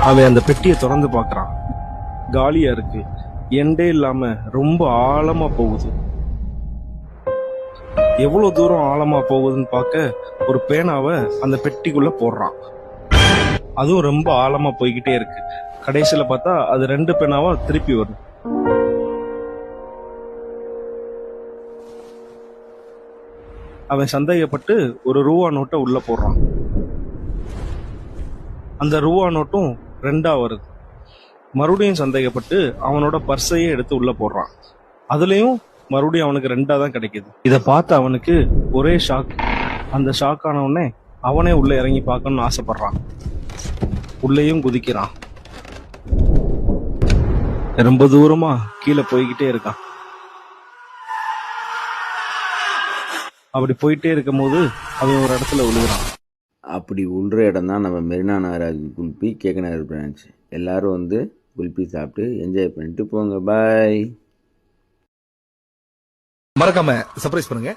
அவன் அந்த பெட்டியை திறந்து பார்க்கறான். காலியா இருக்கு. எண்டே இல்லாம ரொம்ப ஆழமா போகுது. எவ்வளவு தூரம் ஆழமா போகுதுன்னு பார்க்க ஒரு பேனாவை அந்த பெட்டிக்குள்ள போடுறான். அதுவும் ரொம்ப ஆழமா போய்கிட்டே இருக்கு. கடைசியில பார்த்தா அது 2 பேனாவா திருப்பி வருது. அவன் சந்தேகப்பட்டு ஒரு ரூபா நோட்டை உள்ள போடுறான். அந்த ரூபா நோட்டும் 2ஆ வருது. மறுபடியும் சந்தேகப்பட்டு அவனோட பர்ஸையே எடுத்து உள்ள போடுறான். அதுலயும் மறுபடியும் அவனுக்கு 2ஆ தான் கிடைக்குது. இதை பார்த்து அவனுக்கு ஒரே ஷாக். அந்த ஷாக் ஆன உடனே அவனே உள்ள இறங்கி பார்க்கணும்னு ஆசைப்படுறான். உள்ளேயும் குதிக்கிறான். ரொம்ப தூரமா கீழே போய்கிட்டே இருக்கான். அப்படி போயிட்டே இருக்கும் போது அவன் ஒரு இடத்துல விழுகிறான். அப்படி உள்ற இடம் தான் நம்ம மெரினா நாகராஜ் குல்பி கேக்கநகர் பிரான்ச். எல்லாரும் வந்து குல்பி சாப்பிட்டு என்ஜாய் பண்ணிட்டு போங்க. பாய். மறக்காம சர்ப்ரைஸ் பண்ணுங்க.